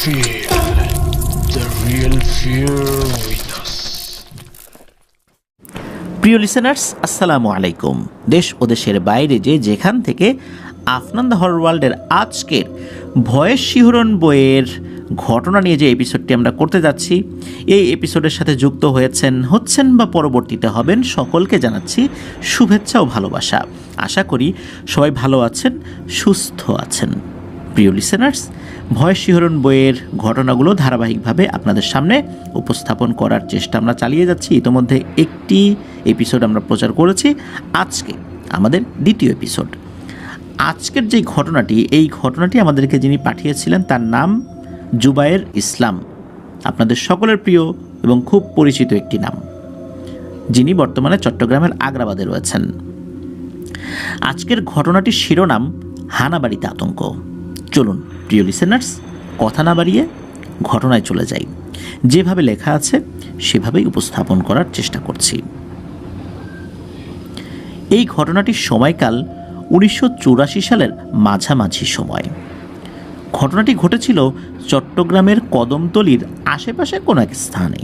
Feel the real fear with us. প্রিয় listeners, আসসালামু আলাইকুম। দেশ ও দেশের বাইরে যে যেখান থেকে আফনান দ্য হরর ওয়ার্ল্ডের আজকের ভয়ের শিহরণ বইয়ের ঘটনা নিয়ে যে এপিসোডটি আমরা করতে যাচ্ছি, এই এপিসোডের সাথে যুক্ত হচ্ছেন বা পরবর্তীতে হবেন, সকলকে জানাচ্ছি শুভেচ্ছা ও ভালোবাসা। আশা করি সবাই ভালো আছেন, সুস্থ আছেন। প্রিয় লিসেনার্স, ভয়ের শিহরণ বইয়ের ঘটনাগুলো ধারাবাহিকভাবে আপনাদের সামনে উপস্থাপন করার চেষ্টা আমরা চালিয়ে যাচ্ছি। ইতোমধ্যে একটি এপিসোড আমরা প্রচার করেছি, আজকে আমাদের দ্বিতীয় এপিসোড। আজকের যে ঘটনাটি, এই ঘটনাটি আমাদেরকে যিনি পাঠিয়েছিলেন তার নাম জুবায়ের ইসলাম। আপনাদের সকলের প্রিয় এবং খুব পরিচিত একটি নাম, যিনি বর্তমানে চট্টগ্রামের আগ্রাবাদে রয়েছেন। আজকের ঘটনাটির শিরোনাম হানাবাড়িতে আতঙ্ক। চলুন প্রিয় লিসেনার্স, কথা না বাড়িয়ে ঘটনায় চলে যাই। যেভাবে লেখা আছে সেভাবেই উপস্থাপন করার চেষ্টা করছি। এই ঘটনাটির সময়কাল 1984 সালের মাঝামাঝি সময়। ঘটনাটি ঘটেছিল চট্টগ্রামের কদমতলীর আশেপাশে কোনো এক স্থানে।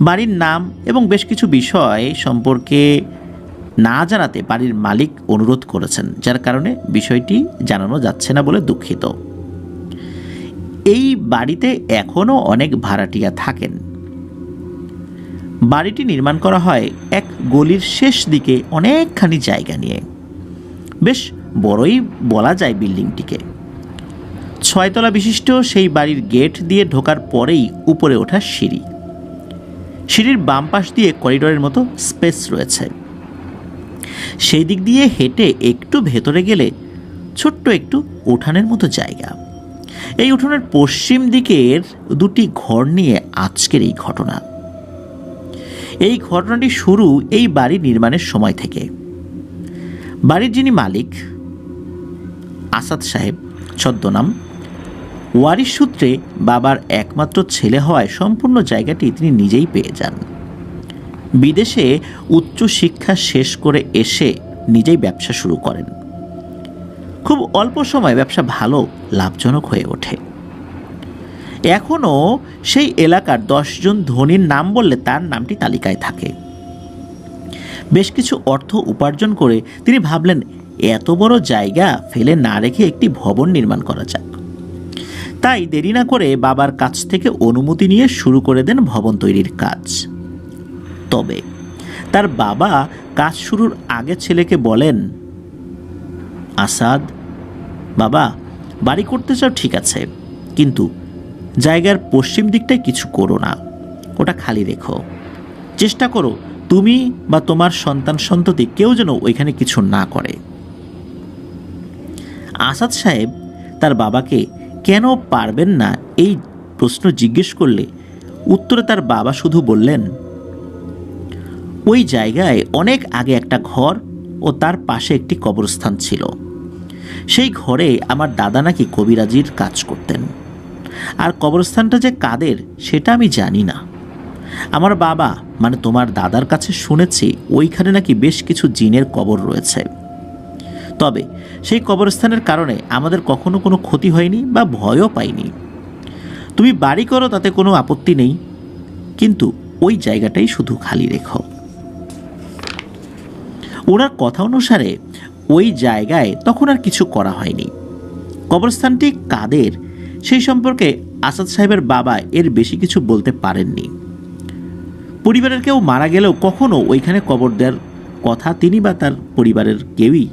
বাড়ির নাম এবং বেশ কিছু বিষয় সম্পর্কে না জানাতে বাড়ির মালিক অনুরোধ করেছেন, যার কারণে বিষয়টি জানানো যাচ্ছে না বলে দুঃখিত। এই বাড়িতে এখনও অনেক ভাড়াটিয়া থাকেন। বাড়িটি নির্মাণ করা হয় এক গলির শেষ দিকে অনেকখানি জায়গা নিয়ে। বেশ বড়ই বলা যায় বিল্ডিংটিকে। 6 তলা বিশিষ্ট সেই বাড়ির গেট দিয়ে ঢোকার পরেই উপরে ওঠা সিঁড়ি। সিঁড়ির বাম পাশ দিয়ে করিডোরের মতো স্পেস রয়েছে। সেই দিক দিয়ে হেঁটে একটু ভেতরে গেলে ছোট্ট একটু উঠানের মতো জায়গা। এই উঠানের পশ্চিম দিকের দুটি ঘর নিয়ে আজকের এই ঘটনা। এই ঘটনাটি শুরু এই বাড়ি নির্মাণের সময় থেকে। বাড়ির যিনি মালিক, আসাদ সাহেব ছদ্মনাম, ওয়ারিশ সূত্রে বাবার একমাত্র ছেলে হওয়ায় সম্পূর্ণ জায়গাটি তিনি নিজেই পেয়ে যান। বিদেশে উচ্চ শিক্ষা শেষ করে এসে নিজেই ব্যবসা শুরু করেন। খুব অল্প সময় ব্যবসা ভালো লাভজনক হয়ে ওঠে। এখনও সেই এলাকার 10 জন ধনীর নাম বললে তার নামটি তালিকায় থাকে। বেশ কিছু অর্থ উপার্জন করে তিনি ভাবলেন, এত বড় জায়গা ফেলে না রেখে একটি ভবন নির্মাণ করা যাক। তাই দেরি না করে বাবার কাছ থেকে অনুমতি নিয়ে শুরু করে দেন ভবন তৈরির কাজ। তবে তার বাবা কাজ শুরুর আগে ছেলেকে বলেন, আসাদ বাবা, বাড়ি করতে চাও ঠিক আছে, কিন্তু জায়গার পশ্চিম দিকটায় কিছু করো না, ওটা খালি রেখো। চেষ্টা করো তুমি বা তোমার সন্তান সন্ততি কেউ যেন ওইখানে কিছু না করে। আসাদ সাহেব তার বাবাকে কেন পারবেন না এই প্রশ্ন জিজ্ঞেস করলে উত্তরে তার বাবা শুধু বললেন, ওই জায়গায় অনেক আগে একটা ঘর ও তার পাশে একটি কবরস্থান ছিল। সেই ঘরে আমার দাদা নাকি কবিরাজির কাজ করতেন। আর কবরস্থানটা যে কাদের সেটা আমি জানি না। আমার বাবা মানে তোমার দাদার কাছে শুনেছি ওইখানে নাকি বেশ কিছু জিনের কবর রয়েছে। তবে সেই কবরস্থানের কারণে আমাদের কখনো কোনো ক্ষতি হয়নি বা ভয়ও পাইনি। তুমি বাড়ি করো তাতে কোনো আপত্তি নেই, কিন্তু ওই জায়গাটাই শুধু খালি রেখো। ওনার কথা অনুসারে ওই জায়গায় তখন আর কিছু করা হয়নি। কবরস্থানটি কাদের সেই সম্পর্কে আসাদ সাহেবের বাবা এর বেশি কিছু বলতে পারেননি। পরিবারের কেউ মারা গেলেও কখনো ওইখানে কবর দেওয়ার কথা তিনি বা তার পরিবারের কেউই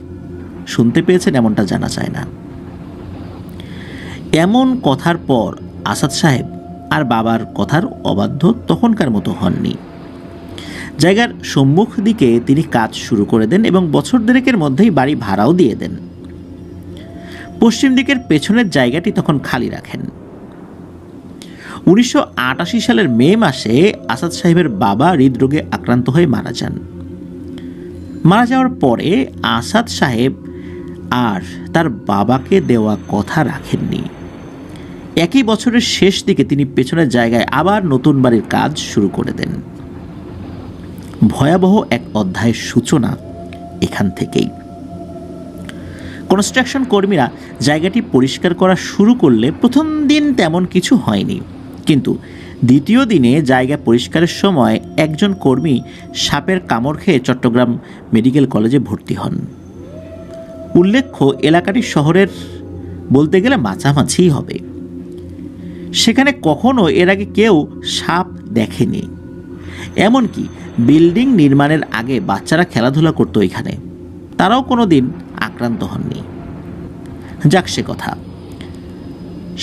শুনতে পেয়েছেন এমনটা জানা যায় না। এমন কথার পর আসাদ সাহেব আর বাবার কথার অবাধ্য তখনকার মতো হননি। জায়গার সম্মুখ দিকে তিনি কাজ শুরু করে দেন এবং বছর দেড়েকের মধ্যেই বাড়ি ভাড়াও দিয়ে দেন। পশ্চিম দিকের পেছনের জায়গাটি তখন খালি রাখেন। 1988 সালের মে মাসে আসাদ সাহেবের বাবা হৃদরোগে আক্রান্ত হয়ে মারা যান। মারা যাওয়ার পরে আসাদ সাহেব আর তার বাবাকে দেওয়া কথা রাখেননি। একই বছরের শেষ দিকে তিনি পেছনের জায়গায় আবার নতুন বাড়ির কাজ শুরু করে দেন। ভয়াবহ এক অধ্যায়ের সূচনা এখান থেকেই। কনস্ট্রাকশন কর্মীরা জায়গাটি পরিষ্কার করা শুরু করলে প্রথম দিন তেমন কিছু হয়নি, কিন্তু দ্বিতীয় দিনে জায়গা পরিষ্কারের সময় একজন কর্মী সাপের কামড় খেয়ে চট্টগ্রাম মেডিকেল কলেজে ভর্তি হন। উল্লেখ্য, এলাকাটি শহরের বলতে গেলে মাঝামাঝিই হবে। সেখানে কখনো এর আগে কেউ সাপ দেখেনি। এমনকি বিল্ডিং নির্মাণের আগে বাচ্চারা খেলাধুলা করতো এখানে, তারাও কোনো দিন আক্রান্ত হননি। যাক সে কথা।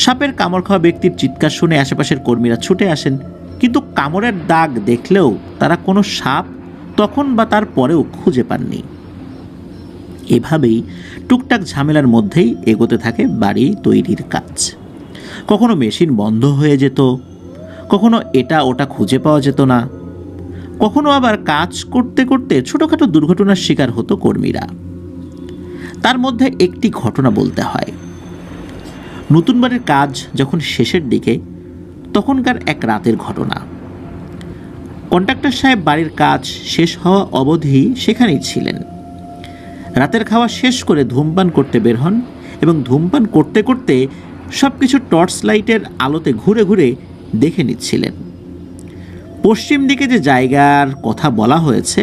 সাপের কামড় খাওয়া ব্যক্তির চিৎকার শুনে আশেপাশের কর্মীরা ছুটে আসেন, কিন্তু কামড়ের দাগ দেখলেও তারা কোনো সাপ তখন বা তার পরেও খুঁজে পাননি। এভাবেই টুকটাক ঝামেলার মধ্যেই এগোতে থাকে বাড়ি তৈরির কাজ। কখনো মেশিন বন্ধ হয়ে যেত, কখনো এটা ওটা খুঁজে পাওয়া যেত না, কখনো আবার কাজ করতে করতে ছোটোখাটো দুর্ঘটনার শিকার হতো কর্মীরা। তার মধ্যে একটি ঘটনা বলতে হয়। নতুন বাড়ির কাজ যখন শেষের দিকে, তখনকার এক রাতের ঘটনা। কন্ট্রাক্টর সাহেব বাড়ির কাজ শেষ হওয়া অবধি সেখানেই ছিলেন। রাতের খাওয়া শেষ করে ধূমপান করতে বের হন এবং ধূমপান করতে করতে সব কিছু টর্চ লাইটের আলোতে ঘুরে ঘুরে দেখে নিচ্ছিলেন। পশ্চিম দিকে যে জায়গার কথা বলা হয়েছে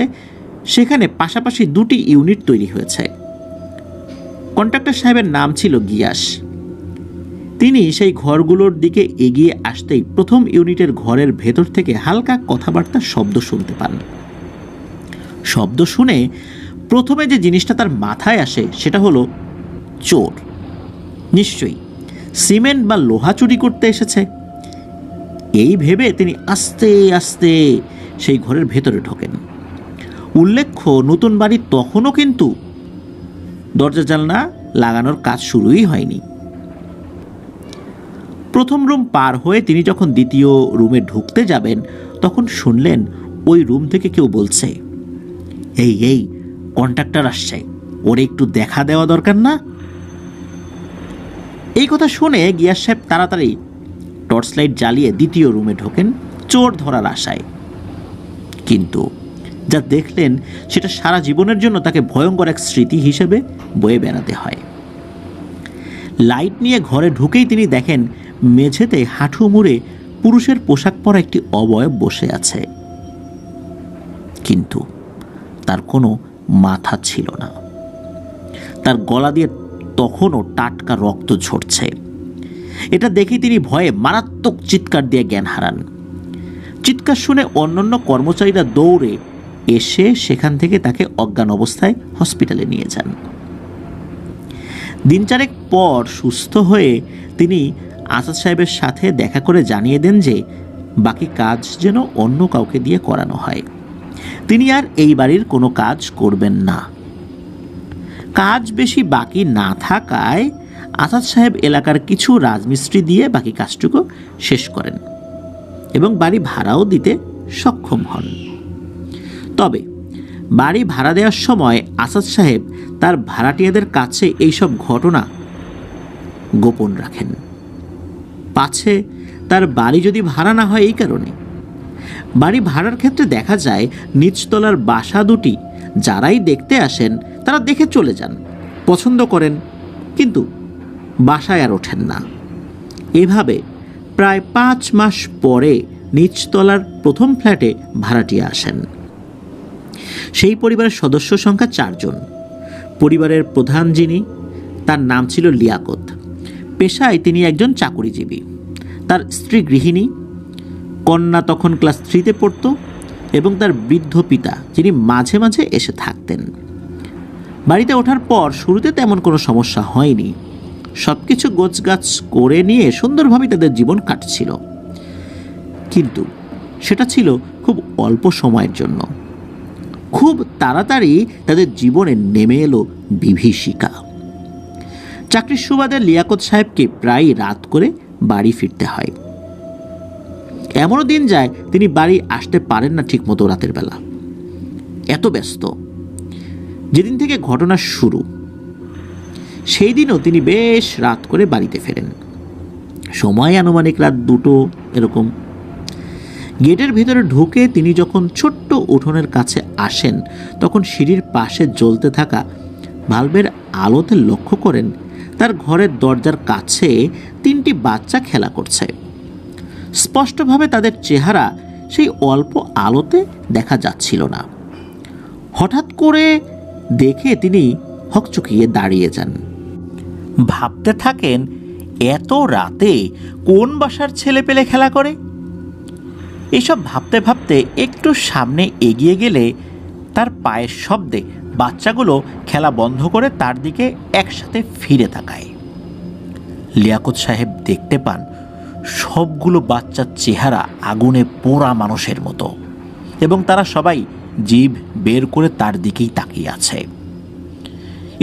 সেখানে পাশাপাশি দুটি ইউনিট তৈরি হয়েছে। কন্ট্রাক্টর সাহেবের নাম ছিল গিয়াস। তিনি সেই ঘরগুলোর দিকে এগিয়ে আসতেই প্রথম ইউনিটের ঘরের ভেতর থেকে হালকা কথাবার্তার শব্দ শুনতে পান। শব্দ শুনে প্রথমে যে জিনিসটা তার মাথায় আসে সেটা হলো চোর। নিশ্চয়ই সিমেন্ট বা লোহা চুরি করতে এসেছে। এই ভেবে তিনি আস্তে আস্তে সেই ঘরের ভেতরে ঢোকেন। উল্লেখ্য, নতুন বাড়ি তখনও কিন্তু দরজা জানলা লাগানোর কাজ শুরুই হয়নি। প্রথম রুম পার হয়ে তিনি যখন দ্বিতীয় রুমে ঢুকতে যাবেন তখন শুনলেন ওই রুম থেকে কেউ বলছে, এই এই কন্ট্রাক্টর আসছে, ওর একটু দেখা দেওয়া দরকার না? এই কথা শুনে গিয়াস সাহেব তাড়াতাড়ি টর্চ লাইট জ্বালিয়ে দ্বিতীয় রুমে ঢোকেন চোর ধরার আশায়। কিন্তু যা দেখলেন সেটা সারা জীবনের জন্য তাকে ভয়ঙ্কর এক স্মৃতি হিসেবে বয়ে বেড়াতে হয়। লাইট নিয়ে ঘরে ঢুকেই তিনি দেখেন মেঝেতে হাঁটু মুড়ে পুরুষের পোশাক পরা একটি অবয়ব বসে আছে, কিন্তু তার কোনো মাথা ছিল না। তার গলা দিয়ে তখনও টাটকা রক্ত ঝরছে। এটা দেখে তিনি ভয়ে মারাত্মক চিৎকার দিয়ে জ্ঞান হারান। চিৎকার শুনে অন্যান্য কর্মচারীরা দৌড়ে এসে সেখান থেকে তাকে অজ্ঞান অবস্থায় হসপিটালে নিয়ে যান। দিন চারেক পর সুস্থ হয়ে তিনি আসাদ সাহেবের সাথে দেখা করে জানিয়ে দেন যে বাকি কাজ যেন অন্য কাউকে দিয়ে করানো হয়। তিনি আর এই বাড়ির কোনো কাজ করবেন না। কাজ বেশি বাকি না থাকায় আসাদ সাহেব এলাকার কিছু রাজমিস্ত্রি দিয়ে বাকি কাজটুকু শেষ করেন এবং বাড়ি ভাড়াও দিতে সক্ষম হন। তবে বাড়ি ভাড়া দেওয়ার সময় আসাদ সাহেব তার ভাড়াটিয়াদের কাছে এইসব ঘটনা গোপন রাখেন, পাছে তার বাড়ি যদি ভাড়া না হয় এই কারণে। বাড়ি ভাড়ার ক্ষেত্রে দেখা যায় নিচতলার বাসা দুটি যারাই দেখতে আসেন তারা দেখে চলে যান, পছন্দ করেন, কিন্তু বাসায় আর ওঠেন না। এভাবে প্রায় 5 মাস পরে নিচতলার প্রথম ফ্ল্যাটে ভাড়াটিয়া আসেন। সেই পরিবারের সদস্য সংখ্যা 4 জন। পরিবারের প্রধান যিনি, তার নাম ছিল লিয়াকত। পেশায় তিনি একজন চাকুরিজীবী। তার স্ত্রী গৃহিণী, কন্যা তখন ক্লাস 3-তে পড়ত এবং তার বৃদ্ধ পিতা যিনি মাঝে মাঝে এসে থাকতেন। বাড়িতে ওঠার পর শুরুতে তেমন কোনো সমস্যা হয়নি। সব কিছু গোছগাছ করে নিয়ে সুন্দরভাবে তাদের জীবন কাটছিল, কিন্তু সেটা ছিল খুব অল্প সময়ের জন্য। খুব তাড়াতাড়ি তাদের জীবনে নেমে এলো বিভীষিকা। চাকরির সুবাদে লিয়াকত সাহেবকে প্রায় রাত করে বাড়ি ফিরতে হয়। এমনও দিন যায় তিনি বাড়ি আসতে পারেন না ঠিকমতো রাতের বেলা, এত ব্যস্ত। যেদিন থেকে ঘটনা শুরু সেই দিনও তিনি বেশ রাত করে বাড়িতে ফেরেন। সময় আনুমানিক রাত 2টো এরকম। গেটের ভিতরে ঢুকে তিনি যখন ছোট্ট উঠোনের কাছে আসেন তখন সিঁড়ির পাশে জ্বলতে থাকা বাল্বের আলোতে লক্ষ্য করেন তার ঘরের দরজার কাছে 3টি বাচ্চা খেলা করছে। স্পষ্টভাবে তাদের চেহারা সেই অল্প আলোতে দেখা যাচ্ছিল না। হঠাৎ করে দেখে তিনি হকচকিয়ে দাঁড়িয়ে যান। ভাবতে থাকেন, এত রাতে কোন বাসার ছেলেপেলে খেলা করে? এসব ভাবতে ভাবতে একটু সামনে এগিয়ে গেলে তার পায়ের শব্দে বাচ্চাগুলো খেলা বন্ধ করে তার দিকে একসাথে ফিরে তাকায়। লিয়াকত সাহেব দেখতে পান সবগুলো বাচ্চার চেহারা আগুনে পোড়া মানুষের মতো, এবং তারা সবাই জিভ বের করে তার দিকেই তাকিয়ে আছে।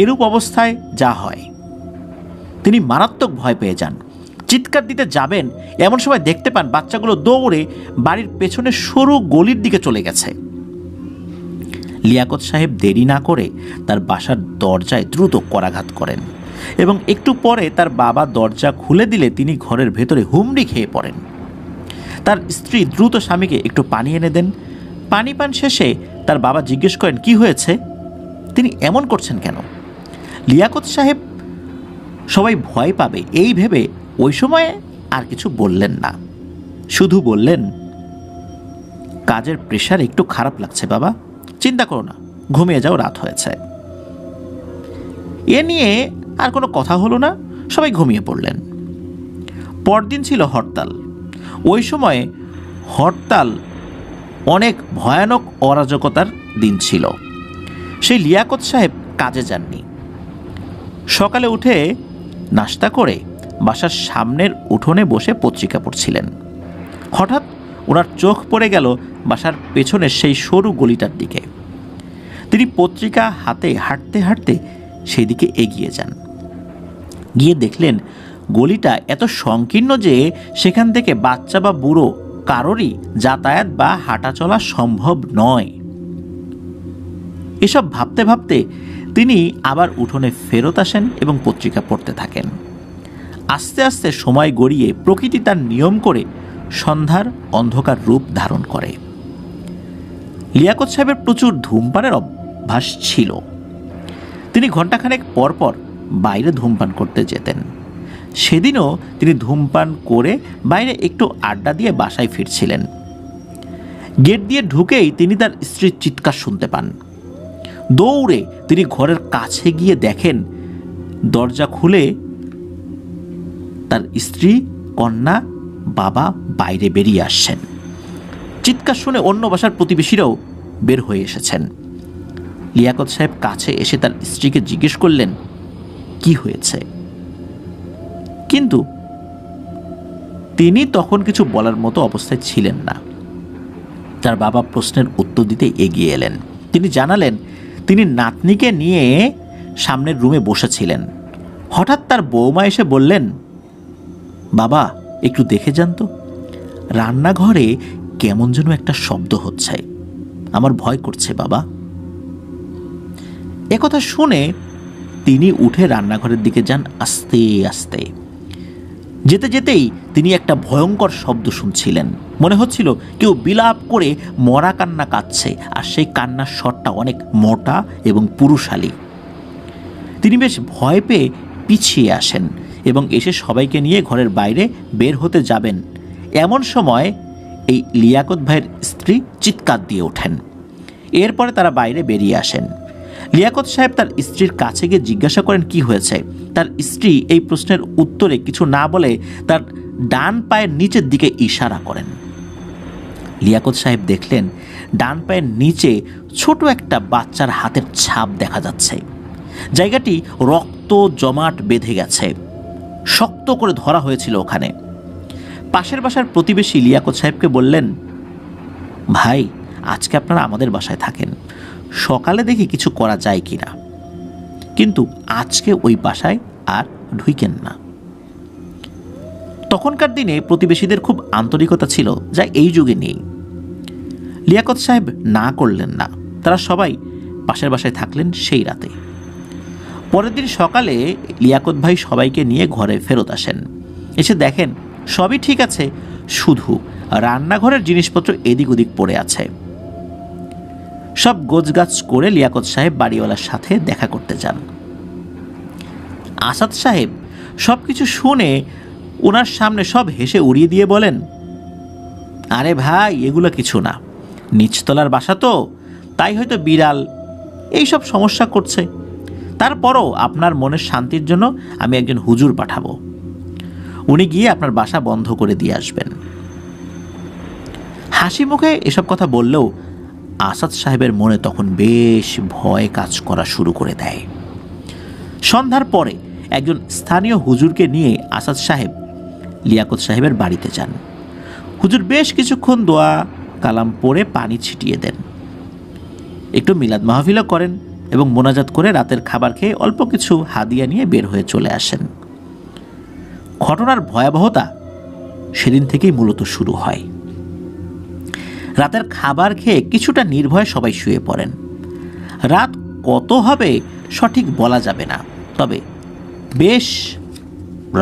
এরূপ অবস্থায় যা হয়, তিনি মারাত্মক ভয় পেয়ে যান। চিৎকার দিতে যাবেন, এমন সময় দেখতে পান বাচ্চাগুলো দৌড়ে বাড়ির পেছনে সরু গলির দিকে চলে গেছে। লিয়াকত সাহেব দেরি না করে তার বাসার দরজায় দ্রুত করাঘাত করেন, এবং একটু পরে তার বাবা দরজা খুলে দিলে তিনি ঘরের ভেতরে হুমড়ি খেয়ে পড়েন। তার স্ত্রী দ্রুত স্বামীকে একটু পানি এনে দেন। পানি পান শেষে তার বাবা জিজ্ঞেস করেন, কি হয়েছে? তিনি এমন করছেন কেন? লিয়াকত সাহেব সবাই ভয় পাবে এই ভেবে ওই সময়ে আর কিছু বললেন না, শুধু বললেন, কাজের প্রেশার একটু খারাপ লাগছে বাবা, চিন্তা করো না, ঘুমিয়ে যাও, রাত হয়েছে। এ নিয়ে আর কোনো কথা হলো না, সবাই ঘুমিয়ে পড়লেন। পরদিন ছিল হরতাল। ওই সময়ে হরতাল অনেক ভয়ানক অরাজকতার দিন ছিল। সেই লিয়াকত সাহেব কাজে যাননি। সকালে উঠে নাস্তা করে বাসার সামনের উঠোনে বসে পত্রিকা পড়ছিলেন। হঠাৎ ওনার চোখ পড়ে গেল বাসার পেছনের সেই সরু গলিটার দিকে। তিনি পত্রিকা হাতে হাঁটতে হাঁটতে সেই দিকে এগিয়ে যান। গিয়ে দেখলেন গলিটা এত সংকীর্ণ যে সেখান থেকে বাচ্চা বা বুড়ো কারোরই যাতায়াত বা হাঁটা চলা সম্ভব নয়। এসব ভাবতে ভাবতে তিনি আবার উঠোনে ফেরত আসেন এবং পত্রিকা পড়তে থাকেন। আস্তে আস্তে সময় গড়িয়ে প্রকৃতি তার নিয়ম করে সন্ধ্যার অন্ধকার রূপ ধারণ করে। লিয়াকত সাহেবের প্রচুর ধূমপানের অভ্যাস ছিল। তিনি ঘণ্টাখানেক পর পর বাইরে ধূমপান করতে যেতেন। সেদিনও তিনি ধূমপান করে বাইরে একটু আড্ডা দিয়ে বাসায় ফিরছিলেন। গেট দিয়ে ঢুকেই তিনি তার স্ত্রীর চিৎকার শুনতে পান। দৌড়ে তিনি ঘরের কাছে গিয়ে দেখেন দরজা খুলে তার স্ত্রী, কন্যা, বাবা বাইরে বেরিয়ে আসছেন। চিৎকার শুনে অন্য বাসার প্রতিবেশীরাও বের হয়ে এসেছেন। লিয়াকত সাহেব কাছে এসে তার স্ত্রীকে জিজ্ঞেস করলেন, কি হয়েছে? কিন্তু তিনি তখন কিছু বলার মতো অবস্থায় ছিলেন না। তার বাবা প্রশ্নের উত্তর দিতে এগিয়ে এলেন। তিনি জানালেন তিনি নাতনিকে নিয়ে সামনের রুমে বসেছিলেন। হঠাৎ তার বৌমা এসে বললেন, বাবা একটু দেখে যান তো, রান্নাঘরে কেমন যেন একটা শব্দ হচ্ছে, আমার ভয় করছে বাবা। একথা শুনে তিনি উঠে রান্নাঘরের দিকে যান আস্তে আস্তে। যেতে যেতেই তিনি একটা ভয়ঙ্কর শব্দ শুনছিলেন। মনে হচ্ছিল কেউ বিলাপ করে মরা কান্না কাঁদছে, আর সেই কান্নার স্বরটা অনেক মোটা এবং পুরুষালী। তিনি বেশ ভয় পেয়ে পিছিয়ে আসেন এবং এসে সবাইকে নিয়ে ঘরের বাইরে বের হতে যাবেন। এমন সময় এই লিয়াকত ভাইয়ের স্ত্রী চিৎকার দিয়ে ওঠেন। এরপরে তারা বাইরে বেরিয়ে আসেন। লিয়াকত সাহেব তার স্ত্রীর কাছে গিয়ে জিজ্ঞাসা করেন কি হয়েছে। তার স্ত্রী এই প্রশ্নের উত্তরে কিছু না বলে তার ডান পায়ের নিচের দিকে ইশারা করেন। লিয়াকত সাহেব দেখলেন ডান পায়ের নিচে ছোট একটা বাচ্চার হাতের ছাপ দেখা যাচ্ছে। জায়গাটি রক্ত জমাট বেঁধে গেছে, শক্ত করে ধরা হয়েছিল ওখানে। পাশের বাসার প্রতিবেশী লিয়াকত সাহেবকে বললেন, ভাই আজকে আপনারা আমাদের বাসায় থাকেন, সকালে দেখি কিছু করা যায় কিনা, কিন্তু আজকে ওই বাসায় আর ঢুকেন না। তখনকার দিনে প্রতিবেশীদের খুব আন্তরিকতা ছিল, যা এই যুগে নেই। লিয়াকত সাহেব না করলেন না। তারা সবাই পাশের বাসায় থাকলেন সেই রাতে। পরের দিন সকালে লিয়াকত ভাই সবাইকে নিয়ে ঘরে ফেরত আসেন। এসে দেখেন সবই ঠিক আছে, শুধু রান্নাঘরের জিনিসপত্র এদিক ওদিক পড়ে আছে। সব গোছগাছ করে লিয়াকত সাহেব বাড়িওয়ালার সাথে দেখা করতে যান। আসাদ সাহেব সব কিছু শুনে ওনার সামনে সব হেসে উড়িয়ে দিয়ে বলেন, আরে ভাই, এগুলো কিছু না, নিচতলার বাসা তো, তাই হয়তো বিড়াল এইসব সমস্যা করছে। তারপরও আপনার মনের শান্তির জন্য আমি একজন হুজুর পাঠাবো, উনি গিয়ে আপনার বাসা বন্ধ করে দিয়ে আসবেন। হাসি মুখে এসব কথা বললেও আসাদ সাহেবের মনে তখন বেশ ভয় কাজ করা শুরু করে দেয়। সন্ধ্যার পরে একজন স্থানীয় হুজুরকে নিয়ে আসাদ সাহেব লিয়াকত সাহেবের বাড়িতে যান। হুজুর বেশ কিছুক্ষণ দোয়া কালাম পড়ে পানি ছিটিয়ে দেন, একটু মিলাদ মাহফিলও করেন এবং মোনাজাত করে রাতের খাবার খেয়ে অল্প কিছু হাদিয়া নিয়ে বের হয়ে চলে আসেন। ঘটনার ভয়াবহতা সেদিন থেকেই মূলত শুরু হয়। রাতের খাবার খেয়ে কিছুটা নির্ভয়ে সবাই শুয়ে পড়েন। রাত কত হবে সঠিক বলা যাবে না, তবে বেশ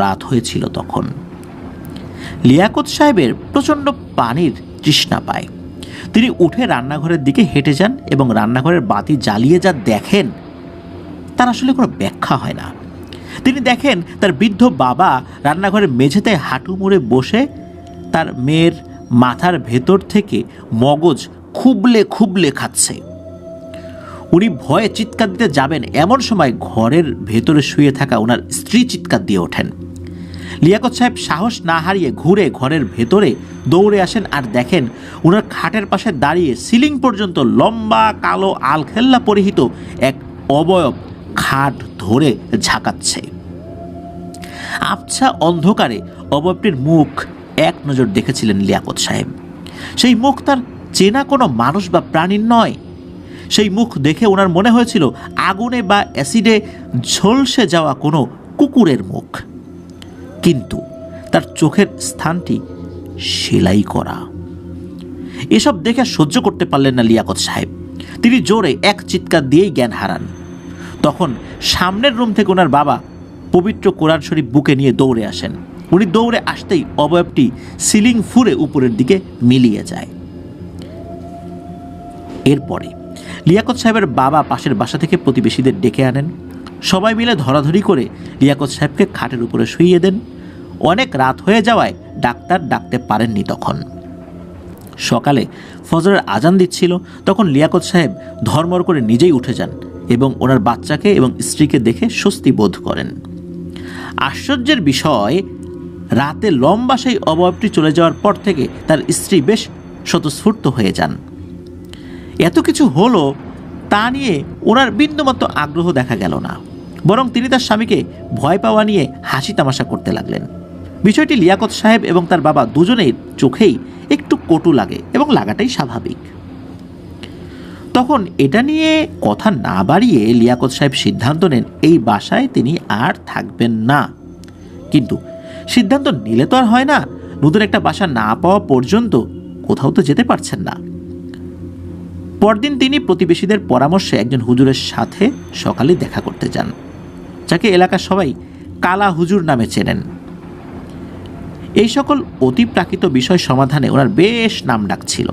রাত হয়েছিল তখন। লিয়াকত সাহেবের প্রচণ্ড পানির তৃষ্ণা পায়। তিনি উঠে রান্নাঘরের দিকে হেঁটে যান এবং রান্নাঘরের বাতি জ্বালিয়ে যা দেখেন তার আসলে কোনো ব্যাখ্যা হয় না। তিনি দেখেন তার বৃদ্ধ বাবা রান্নাঘরের মেঝেতে হাঁটু মুড়ে বসে তার মেয়ের মাথার ভেতর থেকে মগজ খুবলে খুবলে খাচ্ছে। উনি ভয়ে চিৎকার দিতে যাবেন, এমন সময় ঘরের ভেতরে শুয়ে থাকা ওনার স্ত্রী চিৎকার দিয়ে ওঠেন। লিয়াকত সাহেব সাহস না হারিয়ে ঘুরে ঘরের ভেতরে দৌড়ে আসেন আর দেখেন ওনার খাটের পাশে দাঁড়িয়ে সিলিং পর্যন্ত লম্বা কালো আলখেল্লা পরিহিত এক অবয়ব খাট ধরে ঝাঁকাচ্ছে। আবছা অন্ধকারে অবয়বটির মুখ এক নজর দেখেছিলেন লিয়াকত সাহেব। সেই মুখ তার চেনা কোনো মানুষ বা প্রাণীর নয়। সেই মুখ দেখে ওনার মনে হয়েছিল আগুনে বা অ্যাসিডে ঝলসে যাওয়া কোনো কুকুরের মুখ, কিন্তু তার চোখের স্থানটি সেলাই করা। এসব দেখে সহ্য করতে পারলেন না লিয়াকত সাহেব। তিনি জোরে এক চিৎকার দিয়েই জ্ঞান হারান। তখন সামনের রুম থেকে ওনার বাবা পবিত্র কোরআন শরীফ বুকে নিয়ে দৌড়ে আসেন। উনি দৌড়ে আসতেই অবয়বটি সিলিং ফুঁড়ে উপরের দিকে মিলিয়ে যায়। এরপরে লিয়াকত সাহেবের বাবা পাশের বাসা থেকে প্রতিবেশীদের ডেকে আনেন। সবাই মিলে ধরাধরি করে লিয়াকত সাহেবকে খাটের উপরে শুইয়ে দেন। অনেক রাত হয়ে যাওয়ায় ডাক্তার ডাকতে পারেননি। তখন সকালে ফজরের আজান দিচ্ছিল। তখন লিয়াকত সাহেব ধর্মর করে নিজেই উঠে যান এবং ওনার বাচ্চাকে এবং স্ত্রীকে দেখে স্বস্তি বোধ করেন। আশ্চর্যের বিষয়, রাতে লম্বা সেই অবয়বটি চলে যাওয়ার পর থেকে তার স্ত্রী বেশ স্বতঃস্ফূর্ত হয়ে যান। এত কিছু হলো তা নিয়ে ওনার বিন্দুমাত্র আগ্রহ দেখা গেল না, বরং তিনি তার স্বামীকে ভয় পাওয়া নিয়ে হাসি তামাশা করতে লাগলেন। বিষয়টি লিয়াকত সাহেব এবং তার বাবা দুজনের চোখেই একটু কটু লাগে এবং লাগাটাই স্বাভাবিক। তখন এটা নিয়ে কথা না বাড়িয়ে লিয়াকত সাহেব সিদ্ধান্ত নেন এই বাসায় তিনি আর থাকবেন না। কিন্তু সিদ্ধান্ত নিলে তো আর হয় না, নতুন একটা বাসা না পাওয়া পর্যন্ত কোথাও তো যেতে পারছেন না। পরদিন তিনি প্রতিবেশীদের পরামর্শে একজন হুজুরের সাথে সকালে দেখা করতে যান, যাকে এলাকার সবাই কালা হুজুর নামে চেনেন। এই সকল অতিপ্রাকৃত বিষয় সমাধানে ওনার বেশ নাম ডাক ছিল।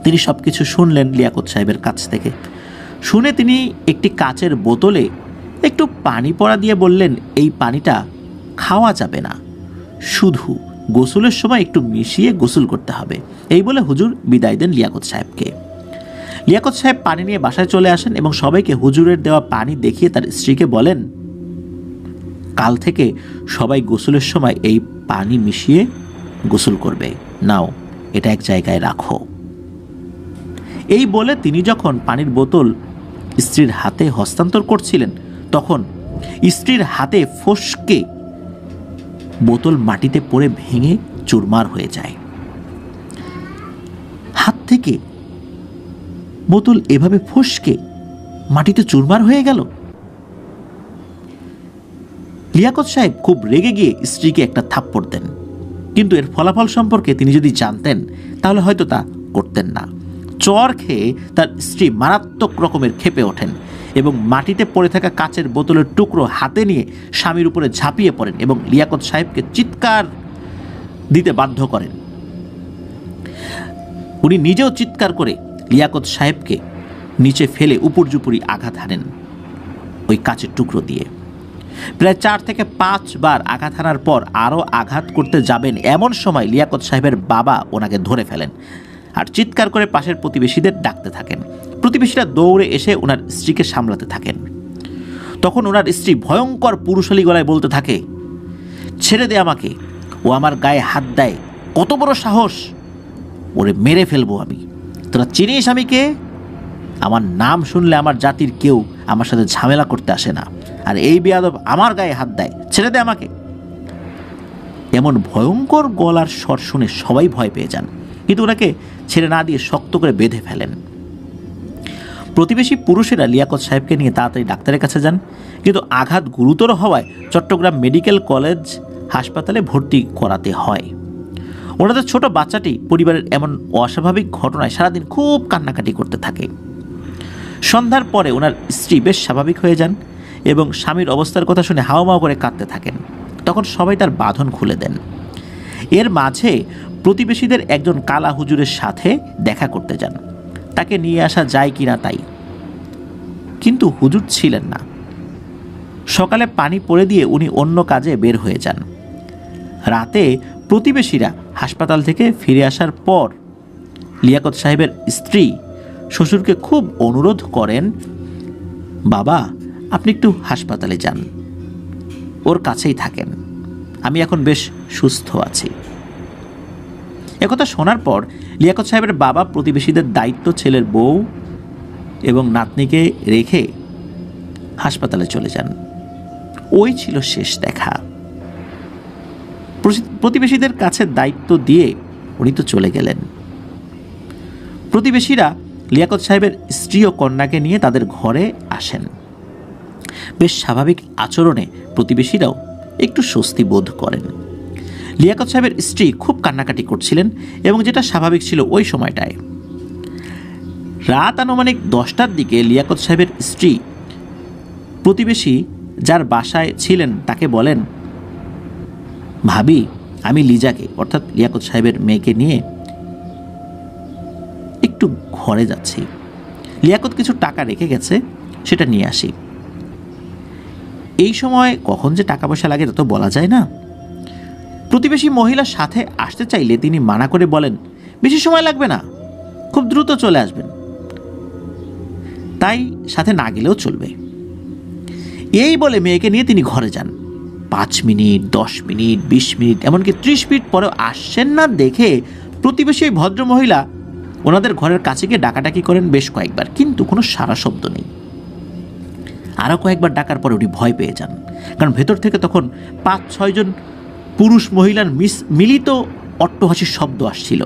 তিনি সবকিছু শুনলেন লিয়াকত সাহেবের কাছ থেকে। শুনে তিনি একটি কাচের বোতলে একটু পানি পড়া দিয়ে বললেন, এই পানিটা খাওয়া যাবে না, শুধু গোসলের সময় একটু মিশিয়ে গোসল করতে হবে। এই বলে হুজুর বিদায় দেন লিয়াকত সাহেবকে। লিয়াকত সাহেব পানি নিয়ে বাসায় চলে আসেন এবং সবাইকে হুজুরের দেওয়া পানি দেখিয়ে তার স্ত্রীকে বলেন, কাল থেকে সবাই গোসলের সময় এই পানি মিশিয়ে গোসল করবে, নাও এটা এক জায়গায় রাখো। এই বলে তিনি যখন পানির বোতল স্ত্রীর হাতে হস্তান্তর করছিলেন, তখন স্ত্রীর হাতে ফসকে বোতল মাটিতে পড়ে ভেঙে চুরমার হয়ে যায়। হাত থেকে বোতল এভাবে ফসকে মাটিতে চুরমার হয়ে গেল। লিয়াকত সাহেব খুব রেগে গিয়ে স্ত্রীকে একটা থাপ্পড় দেন, কিন্তু এর ফলাফল সম্পর্কে তিনি যদি জানতেন তাহলে হয়তো তা করতেন না। চর খেয়ে তার স্ত্রী মারাত্মক রকমের ক্ষেপে ওঠেন এবং মাটিতে পড়ে থাকা কাচের বোতলের টুকরো হাতে নিয়ে স্বামীর উপরে ঝাঁপিয়ে পড়েন এবং লিয়াকত সাহেবকে চিৎকার দিতে বাধ্য করেন। উনি নিজেও চিৎকার করে লিয়াকত সাহেবকে নিচে ফেলে উপর্যুপুরি আঘাত হানেন ওই কাচের টুকরো দিয়ে। প্রায় 4 থেকে 5 বার আঘাত হানার পর আরও আঘাত করতে যাবেন, এমন সময় লিয়াকত সাহেবের বাবা ওনাকে ধরে ফেলেন আর চিৎকার করে পাশের প্রতিবেশীদের ডাকতে থাকেন। প্রতিবেশীরা দৌড়ে এসে ওনার স্ত্রীকে সামলাতে থাকেন। তখন ওনার স্ত্রী ভয়ঙ্কর পুরুষালী গলায় বলতে থাকে, ছেড়ে দে আমাকে, ও আমার গায়ে হাত দেয়, কত বড় সাহস, ওরে মেরে ফেলবো আমি। তোরা চিনিস আমি কে? আমার নাম শুনলে আমার জাতির কেউ আমার সাথে ঝামেলা করতে আসে না, আর এই বেয়াদব আমার গায়ে হাত দেয়, ছেড়ে দে আমাকে। এমন ভয়ঙ্কর গলার স্বর শুনে সবাই ভয় পেয়ে যান, কিন্তু ওনাকে ছেড়ে না দিয়ে শক্ত করে বেঁধে ফেলেন। প্রতিবেশী পুরুষেরা লিয়াকত সাহেবকে নিয়ে তাড়াতাড়ি ডাক্তারের কাছে যান, কিন্তু আঘাত গুরুতর হওয়ায় চট্টগ্রাম মেডিকেল কলেজ হাসপাতালে ভর্তি করাতে হয়। ওনাদের ছোট বাচ্চাটি পরিবারের এমন অস্বাভাবিক ঘটনায় সারাদিন খুব কান্নাকাটি করতে থাকে। সন্ধ্যার পরে ওনার স্ত্রী বেশ স্বাভাবিক হয়ে যান এবং স্বামীর অবস্থার কথা শুনে হাওমাও করে কাঁদতে থাকেন। তখন সবাই তার বাঁধন খুলে দেন। এর মাঝে প্রতিবেশীদের একজন কালা হুজুরের সাথে দেখা করতে যান, তাকে নিয়ে আসা যায় কিনা তাই, কিন্তু হুজুর ছিলেন না। সকালে পানি পড়ে দিয়ে উনি অন্য কাজে বের হয়ে যান। রাতে প্রতিবেশীরা হাসপাতাল থেকে ফিরে আসার পর লিয়াকত সাহেবের স্ত্রী শ্বশুরকে খুব অনুরোধ করেন, বাবা আপনি একটু হাসপাতালে যান, ওর কাছেই থাকেন, আমি এখন বেশ সুস্থ আছি। একথা শোনার পর লিয়াকত সাহেবের বাবা প্রতিবেশীদের দায়িত্ব ছেলের বউ এবং নাতনিকে রেখে হাসপাতালে চলে যান। ওই ছিল শেষ দেখা। প্রতিবেশীদের কাছে দায়িত্ব দিয়ে উনি তো চলে গেলেন। প্রতিবেশীরা লিয়াকত সাহেবের স্ত্রী ও কন্যাকে নিয়ে তাদের ঘরে আসেন। বেশ স্বাভাবিক আচরণে প্রতিবেশীরাও একটু স্বস্তি বোধ করেন। লিয়াকত সাহেবের স্ত্রী খুব কান্নাকাটি করছিলেন এবং যেটা স্বাভাবিক ছিল ওই সময়টায়। রাত আনুমানিক 10টার দিকে লিয়াকত সাহেবের স্ত্রী প্রতিবেশী যার বাসায় ছিলেন তাকে বলেন, ভাবি আমি লিজাকে অর্থাৎ লিয়াকত সাহেবের মেয়েকে নিয়ে একটু ঘরে যাচ্ছি, লিয়াকত কিছু টাকা রেখে গেছে, সেটা নিয়ে আসি। এই সময় কখন যে টাকা পয়সা লাগে তা তো বলা যায় না। প্রতিবেশী মহিলার সাথে আসতে চাইলে তিনি মানা করে বলেন, বেশি সময় লাগবে না, খুব দ্রুত চলে আসবেন, তাই সাথে না গেলেও চলবে। এই বলে মেয়েকে নিয়ে তিনি ঘরে যান। 5 মিনিট, 10 মিনিট, 20 মিনিট, এমনকি 30 মিনিট পরেও আসছেন না দেখে প্রতিবেশী ওই ভদ্রমহিলা ওনাদের ঘরের কাছে গিয়ে ডাকাডাকি করেন বেশ কয়েকবার, কিন্তু কোনো সারা শব্দ নেই। আরও কয়েকবার ডাকার পরে উনি ভয় পেয়ে যান, কারণ ভেতর থেকে তখন 5-6 জন পুরুষ মহিলার মিলিত অট্টহাসির শব্দ আসছিল।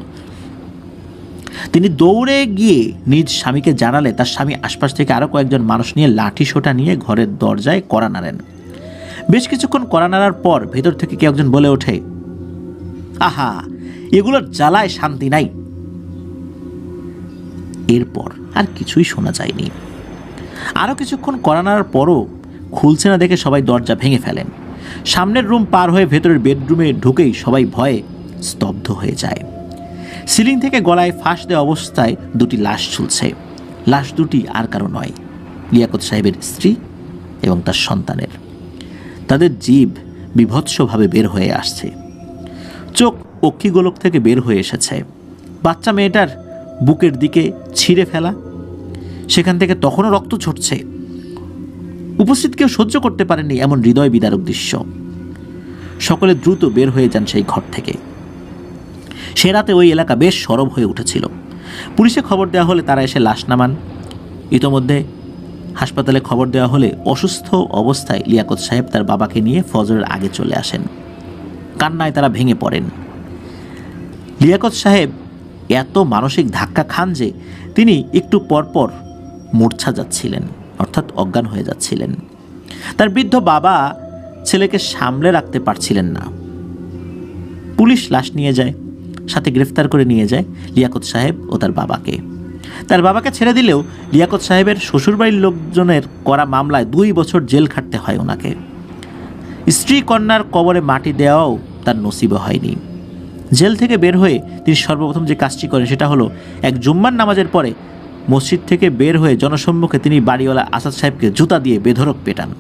তিনি দৌড়ে গিয়ে নিজ স্বামীকে জানালে তার স্বামী আশপাশ থেকে আরও কয়েকজন মানুষ নিয়ে লাঠি সোটা নিয়ে ঘরের দরজায় কড়া নাড়েন। বেশ কিছুক্ষণ কড়া নাড়ার পর ভেতর থেকে কেউ একজন বলে ওঠে, আহা এগুলোর জ্বালায় শান্তি নাই। এরপর আর কিছুই শোনা যায়নি। আরও কিছুক্ষণ কড়া নাড়ার পরও খুলছে না দেখে সবাই দরজা ভেঙে ফেলেন। সামনের রুম পার হয়ে ভেতরের বেডরুমে ঢুকেই সবাই ভয়ে স্তব্ধ হয়ে যায়। সিলিং থেকে গলায় ফাঁস দেওয়া অবস্থায় 2টি লাশ ঝুলছে। লাশ দুটি আর কারো নয়, লিয়াকত সাহেবের স্ত্রী এবং তার সন্তানের। তাদের জীব বিভৎসভাবে বের হয়ে আসছে, চোখ অক্ষিগোলক থেকে বের হয়ে এসেছে। বাচ্চা মেয়েটার বুকের দিকে ছিঁড়ে ফেলা, সেখান থেকে তখনও রক্ত ঝরছে। উপস্থিত কেউ সহ্য করতে পারেনি এমন হৃদয় বিদারক দৃশ্য। সকলে দ্রুত বের হয়ে যান সেই ঘর থেকে। সে রাতে ওই এলাকা বেশ সরব হয়ে উঠেছিল। পুলিশে খবর দেওয়া হলে তারা এসে লাশ নামান। ইতোমধ্যে হাসপাতালে খবর দেওয়া হলে অসুস্থ অবস্থায় লিয়াকত সাহেব তার বাবাকে নিয়ে ফজরের আগে চলে আসেন। কান্নায় তারা ভেঙে পড়েন। লিয়াকত সাহেব এত মানসিক ধাক্কা খান যে তিনি একটু পরপর মূর্ছা যাচ্ছিলেন, অর্থাৎ অজ্ঞান হয়ে যাচ্ছিলেন। তার বৃদ্ধ বাবা ছেলেকে সামলে রাখতে পারছিলেন না। পুলিশ লাশ নিয়ে যায়, সাথে গ্রেফতার করে নিয়ে যায় লিয়াকত সাহেব ও তার বাবাকে। তার বাবাকে ছেড়ে দিলেও লিয়াকত সাহেবের শ্বশুরবাড়ির লোকজনের করা মামলায় 2 বছর জেল খাটতে হয় ওনাকে। স্ত্রী কন্যার কবরে মাটি দেওয়াও তার নসিব হয়নি। জেল থেকে বের হয়ে তিনি সর্বপ্রথম যে কাজটি করেন সেটা হলো এক জুম্মার নামাজের পরে মসজিদ থেকে বের হয়ে জনসম্মুখে তিনি বাড়িওয়ালা আসাদ সাহেবকে জুতা দিয়ে বেধড়ক পেটান।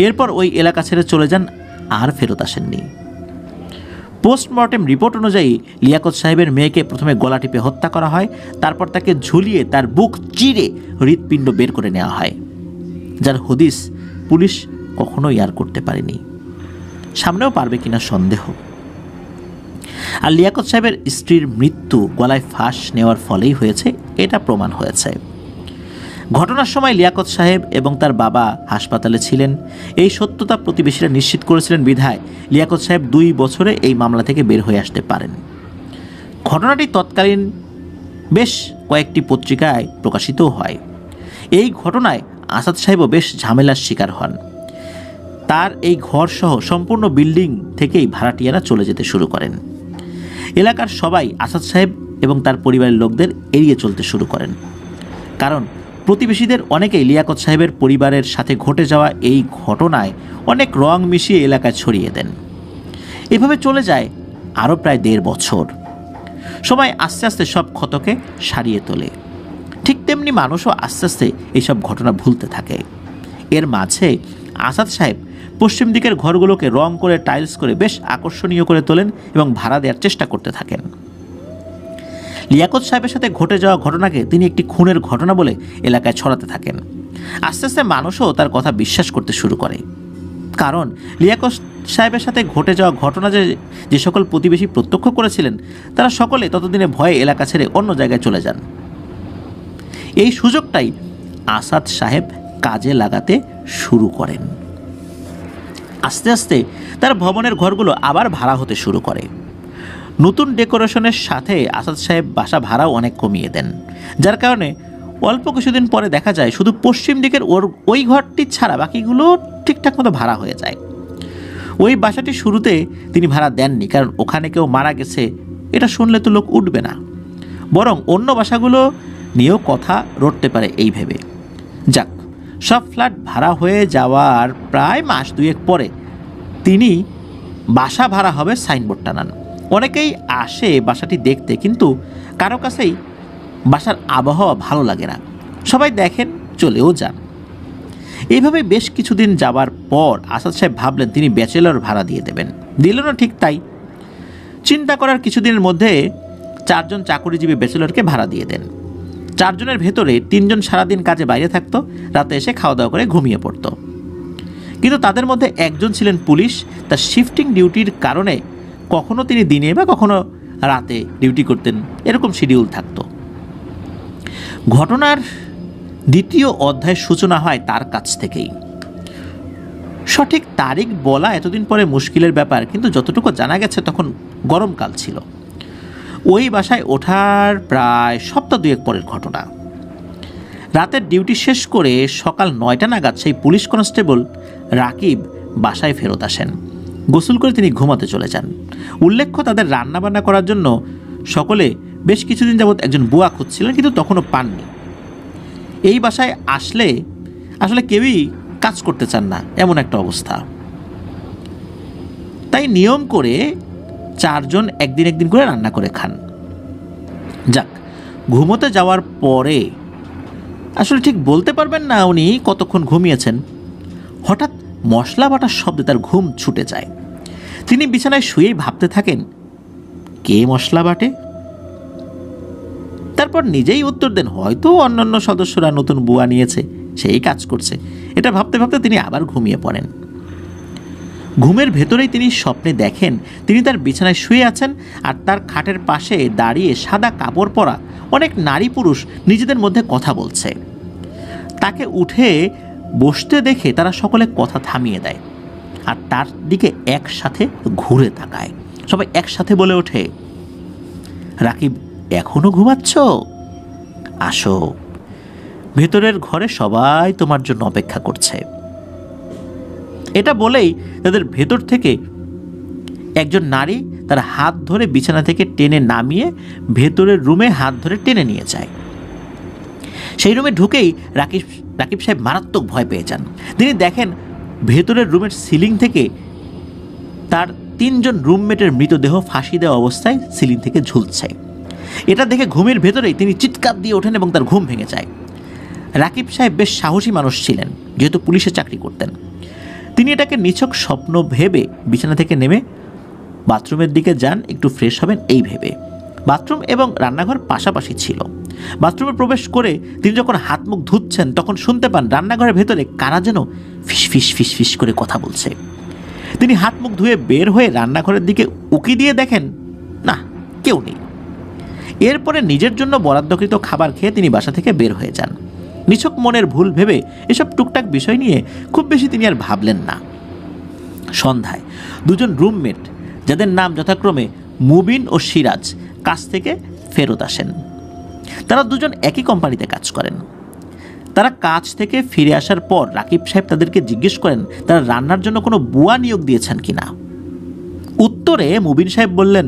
এরপর ওই এলাকা ছেড়ে চলে যান, আর ফেরত আসেননি। পোস্টমর্টেম রিপোর্ট অনুযায়ী লিয়াকত সাহেবের মেয়েকে প্রথমে গলা টিপে হত্যা করা হয়, তারপর তাকে ঝুলিয়ে তার বুক চিরে হৃৎপিণ্ড বের করে নেওয়া হয়, যার হদিস পুলিশ কখনোই আর করতে পারেনি, সামনেও পারবে কিনা সন্দেহ। আর লিয়াকত সাহেবের স্ত্রীর মৃত্যু গলায় ফাঁস নেওয়ার ফলেই হয়েছে, এটা প্রমাণ হয়েছে। ঘটনার সময় লিয়াকত সাহেব এবং তার বাবা হাসপাতালে ছিলেন। এই সত্যতা প্রতিবেশীরা নিশ্চিত করেছিলেন বিধায় লিয়াকত সাহেব 2 বছরে এই মামলা থেকে বের হয়ে আসতে পারেন। ঘটনাটি তৎকালীন বেশ কয়েকটি পত্রিকায় প্রকাশিতও হয়। এই ঘটনায় আসাদ সাহেবও বেশ ঝামেলার শিকার হন। তার এই ঘরসহ সম্পূর্ণ বিল্ডিং থেকেই ভাড়াটিয়ারা চলে যেতে শুরু করেন। এলাকার সবাই আসাদ সাহেব এবং তার পরিবারের লোকদের এড়িয়ে চলতে শুরু করেন, কারণ প্রতিবেশীদের অনেকেই লিয়াকত সাহেবের পরিবারের সাথে ঘটে যাওয়া এই ঘটনায় অনেক রং মিশিয়ে এলাকায় ছড়িয়ে দেন। এভাবে চলে যায় আরও প্রায় 1.5 বছর। সময় আস্তে আস্তে সব ক্ষতকে সারিয়ে তোলে। ঠিক তেমনি মানুষও আস্তে আস্তে এইসব ঘটনা ভুলতে থাকে। এর মাঝে আসাদ সাহেব পশ্চিম দিকের ঘরগুলোকে রং করে টাইলস করে বেশ আকর্ষণীয় করে তোলেন এবং ভাড়া দেওয়ার চেষ্টা করতে থাকেন। লিয়াকত সাহেবের সাথে ঘটে যাওয়া ঘটনাকে তিনি একটি খুনের ঘটনা বলে এলাকায় ছড়াতে থাকেন। আস্তে আস্তে মানুষও তার কথা বিশ্বাস করতে শুরু করে, কারণ লিয়াকত সাহেবের সাথে ঘটে যাওয়া ঘটনা যে সকল প্রতিবেশী প্রত্যক্ষ করেছিলেন তারা সকলে ততদিনে ভয়ে এলাকা ছেড়ে অন্য জায়গায় চলে যান। এই সুযোগটাই আসাদ সাহেব কাজে লাগাতে শুরু করেন। আস্তে আস্তে তার ভবনের ঘরগুলো আবার ভাড়া হতে শুরু করে। নতুন ডেকোরেশনের সাথে আসাদ সাহেব বাসা ভাড়াও অনেক কমিয়ে দেন, যার কারণে অল্প কিছুদিন পরে দেখা যায় শুধু পশ্চিম দিকের ওই ঘরটি ছাড়া বাকিগুলো ঠিকঠাক মতো ভাড়া হয়ে যায়। ওই বাসাটি শুরুতে তিনি ভাড়া দেননি, কারণ ওখানে কেউ মারা গেছে এটা শুনলে তো লোক উঠবে না, বরং অন্য বাসাগুলো নিয়েও কথা রটতে পারে এই ভেবে। যাক, সব ফ্ল্যাট ভাড়া হয়ে যাওয়ার প্রায় মাস 2 পরে তিনি বাসা ভাড়া হবে সাইনবোর্ড টানান। অনেকেই আসে বাসাটি দেখতে, কিন্তু কারো কাছেই বাসার আবহাওয়া ভালো লাগে না। সবাই দেখেন, চলেও যান। এইভাবে বেশ কিছুদিন যাবার পর আসাদ সাহেব ভাবলেন তিনি ব্যাচেলর ভাড়া দিয়ে দেবেন। দিল না ঠিক তাই। চিন্তা করার কিছুদিনের মধ্যে 4 জন চাকরিজীবী ব্যাচেলরকে ভাড়া দিয়ে দেন। 4 জনের ভেতরে 3 জন সারাদিন কাজে বাইরে থাকতো, রাতে এসে খাওয়া দাওয়া করে ঘুমিয়ে পড়তো। কিন্তু তাদের মধ্যে একজন ছিলেন পুলিশ। তার শিফটিং ডিউটির কারণে কখনো তিনি দিনে বা কখনো রাতে ডিউটি করতেন, এরকম শিডিউল থাকতো। ঘটনার 2য় অধ্যায়ের সূচনা হয় তার কাছ থেকেই। সঠিক তারিখ বলা এতদিন পরে মুশকিলের ব্যাপার, কিন্তু যতটুকু জানা গেছে তখন গরমকাল ছিল। ওই বাসায় ওঠার প্রায় সপ্তাহ 2 পরের ঘটনা। রাতের ডিউটি শেষ করে সকাল 9টা নাগাদ সেই পুলিশ কনস্টেবল রাকিব বাসায় ফেরত আসেন। গোসল করে তিনি ঘুমাতে চলে যান। উল্লেখ্য, তাদের রান্নাবান্না করার জন্য সকলে বেশ কিছুদিন যাবৎ একজন বুয়া খুঁজছিলেন, কিন্তু তখনও পাননি। এই বাসায় আসলে কেউই কাজ করতে চান না, এমন একটা অবস্থা। তাই নিয়ম করে 4 জন একদিন করে রান্না করে খান। যাক, ঘুমোতে যাওয়ার পরে আসলে ঠিক বলতে পারবেন না উনি কতক্ষণ ঘুমিয়েছেন। হঠাৎ মশলা বাটার শব্দে তার ঘুম ছুটে যায়। তিনি বিছানায় শুয়েই ভাবতে থাকেন, কে মশলা বাটে? তারপর নিজেই উত্তর দেন, হয়তো অন্যান্য সদস্যরা নতুন বুয়া নিয়েছে, সেই কাজ করছে। এটা ভাবতে ভাবতে তিনি আবার ঘুমিয়ে পড়েন। ঘুমের ভেতরেই তিনি স্বপ্নে দেখেন তিনি তার বিছানায় শুয়ে আছেন, আর তার খাটের পাশে দাঁড়িয়ে সাদা কাপড় পরা অনেক নারী পুরুষ নিজেদের মধ্যে কথা বলছে। তাকে উঠে বসতে দেখে তারা সকলে কথা থামিয়ে দেয় আর তার দিকে একসাথে ঘুরে তাকায়। সবাই একসাথে বলে ওঠে, রাকিব, এখনো ঘুমাচ্ছ? আসো, ভেতরের ঘরে সবাই তোমার জন্য অপেক্ষা করছে। এটা বলেই তাদের ভেতর থেকে একজন নারী তার হাত ধরে বিছানা থেকে টেনে নামিয়ে ভেতরের রুমে হাত ধরে টেনে নিয়ে যায়। সেই রুমে ঢুকেই রাকিব সাহেব মারাত্মক ভয় পেয়ে যান। তিনি দেখেন ভেতরের রুমের সিলিং থেকে তার 3জন রুমমেটের মৃতদেহ ফাঁসি দেওয়া অবস্থায় সিলিং থেকে ঝুলছে। এটা দেখে ঘুমের ভেতরেই তিনি চিৎকার দিয়ে ওঠেন এবং তার ঘুম ভেঙে যায়। রাকিব সাহেব বেশ সাহসী মানুষ ছিলেন, যেহেতু পুলিশে চাকরি করতেন। তিনি এটাকে নিছক স্বপ্ন ভেবে বিছানা থেকে নেমে বাথরুমের দিকে যান, একটু ফ্রেশ হবেন এই ভেবে। বাথরুম এবং রান্নাঘর পাশাপাশি ছিল। বাথরুমে প্রবেশ করে তিনি যখন হাত মুখ ধুচ্ছেন তখন শুনতে পান রান্নাঘরের ভেতরে কারা যেন ফিস ফিস ফিস ফিস করে কথা বলছে। তিনি হাত মুখ ধুয়ে বের হয়ে রান্নাঘরের দিকে উকি দিয়ে দেখেন না, কেউ নেই। এরপরে নিজের জন্য বরাদ্দকৃত খাবার খেয়ে তিনি বাসা থেকে বের হয়ে যান। নিছক মনের ভুল ভেবে এসব টুকটাক বিষয় নিয়ে খুব বেশি তিনি আর ভাবলেন না। সন্ধ্যায় 2জন রুমমেট, যাদের নাম যথাক্রমে মুবিন ও সিরাজ, কাজ থেকে ফেরত আসেন। তারা 2জন একই কোম্পানিতে কাজ করেন। তারা কাজ থেকে ফিরে আসার পর রাকিব সাহেব তাদেরকে জিজ্ঞেস করেন তারা রান্নার জন্য কোনো বুয়া নিয়োগ দিয়েছেন কিনা। উত্তরে মুবিন সাহেব বললেন,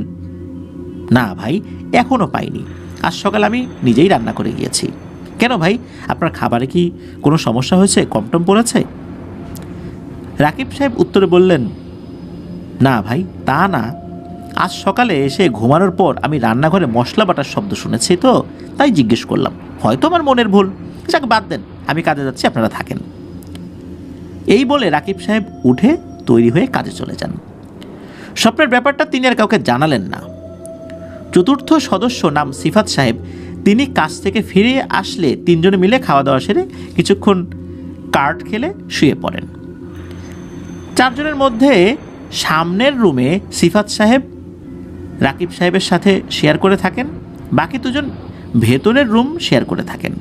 না ভাই, এখনও পাইনি। আজ সকাল আমি নিজেই রান্না করে গিয়েছি। কেন ভাই, আপনার খাবারে কি কোনো সমস্যা হয়েছে, কমটম পড়েছে? রাকিব সাহেব উত্তরে বললেন, না ভাই, তা না, আজ সকালে এসে ঘুমানোর পর আমি রান্নাঘরে মশলা বাটার শব্দ শুনেছি, তো তাই জিজ্ঞেস করলাম। হয়তো আমার মনের ভুল, যাক বাদ দেন, আমি কাজে যাচ্ছি, আপনারা থাকেন। এই বলে রাকিব সাহেব উঠে তৈরি হয়ে কাজে চলে যান। স্বপ্নের ব্যাপারটা তিনি আর কাউকে জানালেন না। চতুর্থ সদস্য, নাম সিফাত সাহেব, তিনি কাজ থেকে ফিরে আসলে 3জনে মিলে খাওয়া দাওয়া সেরে কিছুক্ষণ কার্ড খেলে শুয়ে পড়েন। 4জনের মধ্যে সামনের রুমে সিফাত সাহেব রাকিব সাহেবের সাথে শেয়ার করে থাকেন, বাকি 2জন ভেতরের রুম শেয়ার করে থাকেন।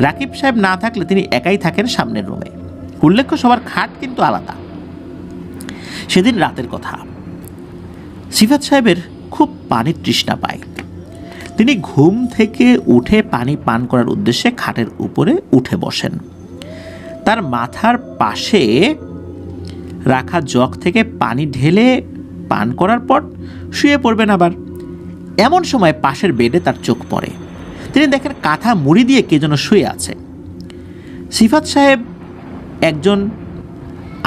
রাকিব সাহেব না থাকলে তিনি একাই থাকেন সামনের রুমে। উল্লেখ্য, সবার খাট কিন্তু আলাদা। সেদিন রাতের কথা। সিফাত সাহেবের খুব পানির তৃষ্ণা পায়। তিনি ঘুম থেকে উঠে পানি পান করার উদ্দেশ্যে খাটের উপরে উঠে বসেন। তার মাথার পাশে রাখা জগ থেকে পানি ঢেলে পান করার পর শুয়ে পড়বেন আবার। এমন সময় পাশের বেডে তার চোখ পড়ে। তিনি দেখেন কাঁথা মুড়ি দিয়ে কে যেন শুয়ে আছে। সিফাত সাহেব একজন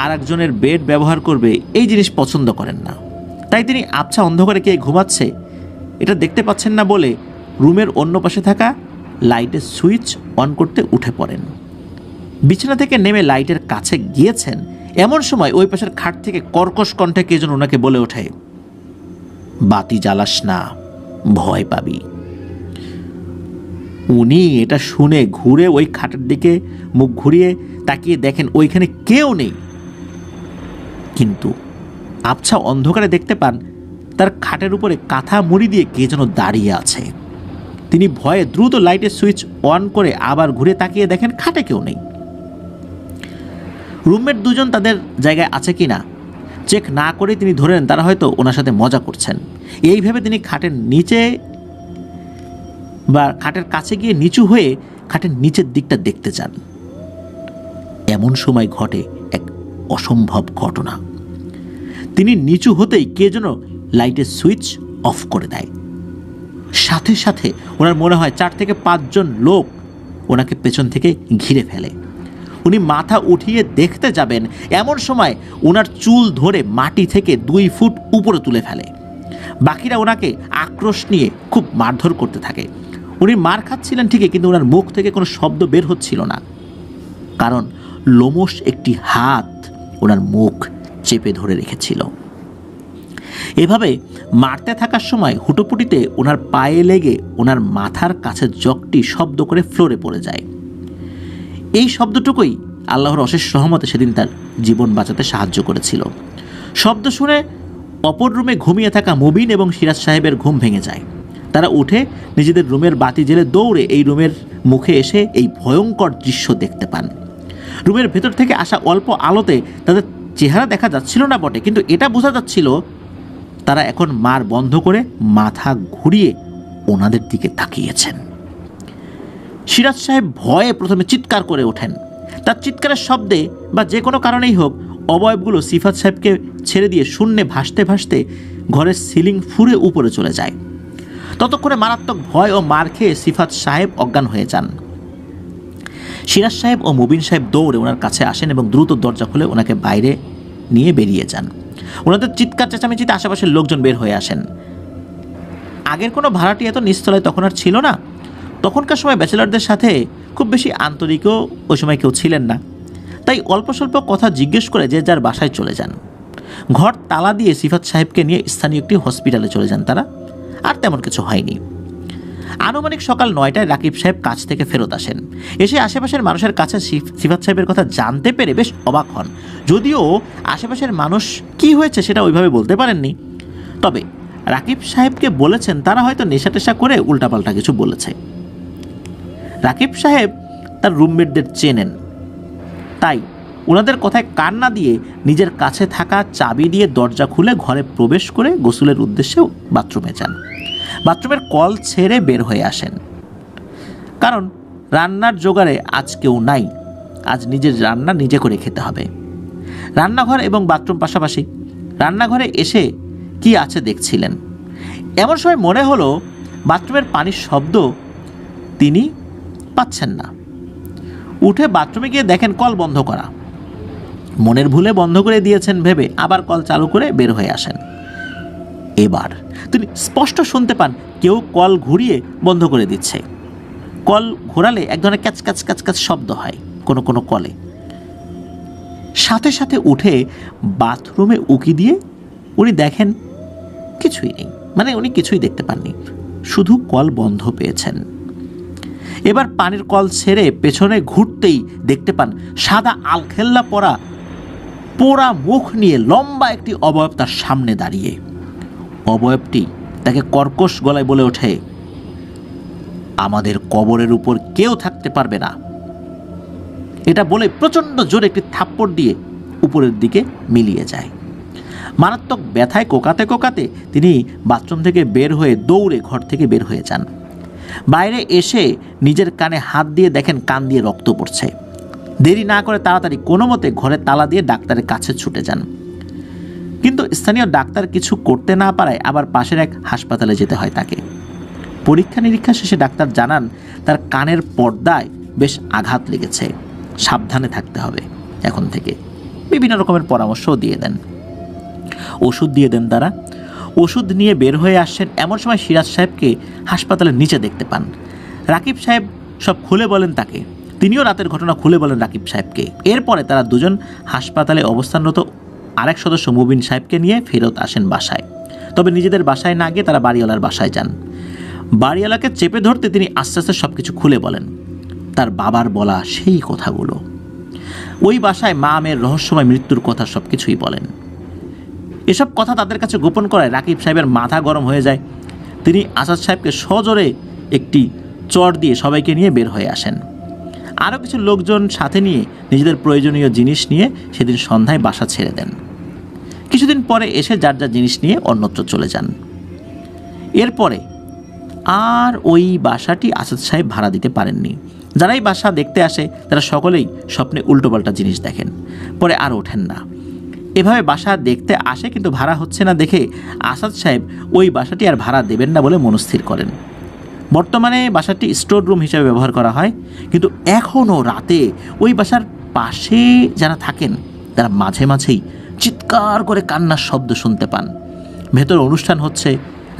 আর একজনের বেড ব্যবহার করবে এই জিনিস পছন্দ করেন না, তাই তিনি আবছা অন্ধকারে কে ঘুমাচ্ছে এটা দেখতে পাচ্ছেন না বলে রুমের অন্য পাশে থাকা লাইটের সুইচ অন করতে উঠে পড়েন। বিছানা থেকে নেমে লাইটের কাছে গিয়েছেন, এমন সময় ওই পাশের খাট থেকে কর্কশ কণ্ঠে কে যেন ওনাকে বলে ওঠে, বাতি জ্বালাস না, ভয় পাবি। উনি এটা শুনে ঘুরে ওই খাটের দিকে মুখ ঘুরিয়ে তাকিয়ে দেখেন ওইখানে কেউ নেই, কিন্তু আবছা অন্ধকারে দেখতে পান তার খাটের উপরে কাঁথা মুড়ি দিয়ে কে যেন দাঁড়িয়ে আছে। তিনি ভয়ে দ্রুত লাইটের সুইচ অন করে আবার ঘুরে তাকিয়ে দেখেন খাটে কেউ নেই। রুমমেট 2জন তাদের জায়গায় আছে কিনা চেক না করে তিনি ধরে নেন তারা হয়তো ওনার সাথে মজা করছেন। এইভাবে তিনি খাটের নিচে বা খাটের কাছে গিয়ে নিচু হয়ে খাটের নিচের দিকটা দেখতে যান। এমন সময় ঘটে এক অসম্ভব ঘটনা। তিনি নিচু হতেই কে যেন লাইটের সুইচ অফ করে দেয়। সাথে সাথে ওনার মনে হয় 4 থেকে 5 জন লোক ওনাকে পেছন থেকে ঘিরে ফেলে। উনি মাথা উঠিয়ে দেখতে যাবেন, এমন সময় ওনার চুল ধরে মাটি থেকে 2 ফুট উপরে তুলে ফেলে। বাকিরা ওনাকে আক্রোশ নিয়ে খুব মারধর করতে থাকে। উনি মার খাচ্ছিলেন ঠিকই, কিন্তু ওনার মুখ থেকে কোনো শব্দ বের হচ্ছিল না, কারণ লোমশ একটি হাত ওনার মুখ চেপে ধরে রেখেছিল। এভাবে মারতে থাকার সময় হুটোপুটিতে ওনার পায়ে লেগে ওনার মাথার কাছে জগটি শব্দ করে ফ্লোরে পড়ে যায়। এই শব্দটুকুই আল্লাহর অশেষ রহমতে সেদিন তার জীবন বাঁচাতে সাহায্য করেছিল। শব্দ শুনে অপর রুমে ঘুমিয়ে থাকা মুবিন এবং সিরাজ সাহেবের ঘুম ভেঙে যায়। তারা উঠে নিজেদের রুমের বাতি জ্বেলে দৌড়ে এই রুমের মুখে এসে এই ভয়ঙ্কর দৃশ্য দেখতে পান। রুমের ভেতর থেকে আসা অল্প আলোতে তাদের চেহারা দেখা যাচ্ছিল না বটে, কিন্তু এটা বোঝা যাচ্ছিল তারা এখন মার বন্ধ করে মাথা ঘুরিয়ে ওনাদের দিকে তাকিয়েছেন। সিরাজ সাহেব ভয়ে প্রথমে চিৎকার করে ওঠেন। তার চিৎকারের শব্দে বা যে কোনো কারণেই হোক অবয়বগুলো সিফাত সাহেবকে ছেড়ে দিয়ে শূন্যে ভাসতে ভাসতে ঘরের সিলিং ফুঁড়ে উপরে চলে যায়। ততক্ষণে মারাত্মক ভয় ও মার খেয়ে সিফাত সাহেব অজ্ঞান হয়ে যান। সিরাজ সাহেব ও মুবিন সাহেব দৌড়ে ওনার কাছে আসেন এবং দ্রুত দরজা খুলে ওনাকে বাইরে নিয়ে বেরিয়ে যান। ওনাদের চিৎকার চেঁচামেচিতে আশেপাশের লোকজন বের হয়ে আসেন। আগের কোনো ভাড়াটিয়া তো নিচতলায় তখন আর ছিল না। তখনকার সময় ব্যাচেলারদের সাথে খুব বেশি আন্তরিকও ওই সময় কেউ ছিলেন না, তাই অল্প স্বল্প কথা জিজ্ঞেস করে যে যার বাসায় চলে যান। ঘর তালা দিয়ে সিফাত সাহেবকে নিয়ে স্থানীয় একটি হসপিটালে চলে যান তারা। আর তেমন কিছু হয়নি। আনুমানিক সকাল 9টায় রাকিব সাহেব কাজ থেকে ফেরত আসেন। এসে আশেপাশের মানুষের কাছে সিফাত সাহেবের কথা জানতে পেরে বেশ অবাক হন, যদিও আশেপাশের মানুষ কি হয়েছে সেটা ওইভাবে বলতে পারেননি। তবে রাকিব সাহেবকে বলেছেন তারা হয়তো নেশা টেশা করে উল্টাপাল্টা কিছু বলেছে। রাকিব সাহেব তার রুমমেটদের চেনেন, তাই ওনাদের কথায় কান না দিয়ে নিজের কাছে থাকা চাবি দিয়ে দরজা খুলে ঘরে প্রবেশ করে গোসলের উদ্দেশ্যে বাথরুমে যান। বাথরুমের কল ছেড়ে বের হয়ে আসেন, কারণ রান্নার জোগাড়ে আজ কেউ নাই। আজ নিজের রান্না নিজে করে খেতে হবে। রান্নাঘর এবং বাথরুম পাশাপাশি। রান্নাঘরে এসে কি আছে দেখছিলেন। এমন সময় মনে হলো বাথরুমের পানির শব্দ তিনি পাচ্ছেন না। উঠে বাথরুমে গিয়ে দেখেন কল বন্ধ করা। মনের ভুলে বন্ধ করে দিয়েছেন ভেবে আবার কল চালু করে বের হয়ে আসেন। এবার তিনি স্পষ্ট শুনতে পান কেউ কল ঘুরিয়ে বন্ধ করে দিচ্ছে। কল ঘোরালে এক ধরনের ক্যাচ ক্যাচ ক্যাচ ক্যাচ শব্দ হয় কোনো কোনো কলে। সাথে সাথে উঠে বাথরুমে উকি দিয়ে উনি দেখেন কিছুই নেই, মানে উনি কিছুই দেখতে পাননি, শুধু কল বন্ধ পেয়েছেন। এবার পানির কল ছেড়ে পেছনে ঘুরতেই দেখতে পান সাদা আলখেল্লা পরা পোড়া মুখ নিয়ে লম্বা একটি অবয়ব তার সামনে দাঁড়িয়ে। অবয়বটি তাকে কর্কশ গলায় বলে ওঠে, আমাদের কবরের উপর কেউ থাকতে পারবে না। এটা বলে প্রচণ্ড জোরে একটি থাপ্পড় দিয়ে উপরের দিকে মিলিয়ে যায়। মারাত্মক ব্যথায় কোকাতে কোকাতে তিনি বাথরুম থেকে বের হয়ে দৌড়ে ঘর থেকে বের হয়ে যান। বাইরে এসে নিজের কানে হাত দিয়ে দেখেন কান দিয়ে রক্ত পড়ছে। দেরি না করে তাড়াতাড়ি কোনো মতে ঘরে তালা দিয়ে ডাক্তারের কাছে ছুটে যান। কিন্তু স্থানীয় ডাক্তার কিছু করতে না পারায় আবার পাশের এক হাসপাতালে যেতে হয় তাকে। পরীক্ষা নিরীক্ষা শেষে ডাক্তার জানান তার কানের পর্দায় বেশ আঘাত লেগেছে, সাবধানে থাকতে হবে এখন থেকে। বিভিন্ন রকমের পরামর্শও দিয়ে দেন, ওষুধ দিয়ে দেন তারা। ওষুধ নিয়ে বের হয়ে আসছেন এমন সময় সিরাজ সাহেবকে হাসপাতালের নিচে দেখতে পান। রাকিব সাহেব সব খুলে বলেন তাকে, তিনিও রাতের ঘটনা খুলে বলেন রাকিব সাহেবকে। এরপরে তারা দুজন হাসপাতালে অবস্থানরত আরেক সদস্য মুবিন সাহেবকে নিয়ে ফেরত আসেন বাসায়। তবে নিজেদের বাসায় না গিয়ে তারা বাড়িওয়ালার বাসায় যান। বাড়িওয়ালাকে চেপে ধরতে তিনি আস্তে আস্তে সব কিছু খুলে বলেন, তার বাবার বলা সেই কথাগুলো। ওই বাসায় মা মেয়ের রহস্যময় মৃত্যুর কথা সব কিছুই বলেন। এসব কথা তাদের কাছে গোপন করায় রাকিব সাহেবের মাথা গরম হয়ে যায়। তিনি আসাদ সাহেবকে সজোরে একটি চর দিয়ে সবাইকে নিয়ে বের হয়ে আসেন। আরও কিছু লোকজন সাথে নিয়ে নিজেদের প্রয়োজনীয় জিনিস নিয়ে সেদিন সন্ধ্যায় বাসা ছেড়ে দেন। কিছুদিন পরে এসে যার যার জিনিস নিয়ে অন্যত্র চলে যান। এরপরে আর ওই বাসাটি আসাদ সাহেব ভাড়া দিতে পারেননি। যারাই বাসা দেখতে আসে তারা সকলেই স্বপ্নে উল্টোপাল্টা জিনিস দেখেন, পরে আর ওঠেন না। এভাবে বাসা দেখতে আসে কিন্তু ভাড়া হচ্ছে না দেখে আসাদ সাহেব ওই বাসাটি আর ভাড়া দেবেন না বলে মনস্থির করেন। বর্তমানে বাসাটি স্টোর রুম হিসেবে ব্যবহার করা হয়, কিন্তু এখনও রাতে ওই বাসার পাশে যারা থাকেন তারা মাঝে মাঝেই চিৎকার করে কান্নার শব্দ শুনতে পান। ভেতরে অনুষ্ঠান হচ্ছে,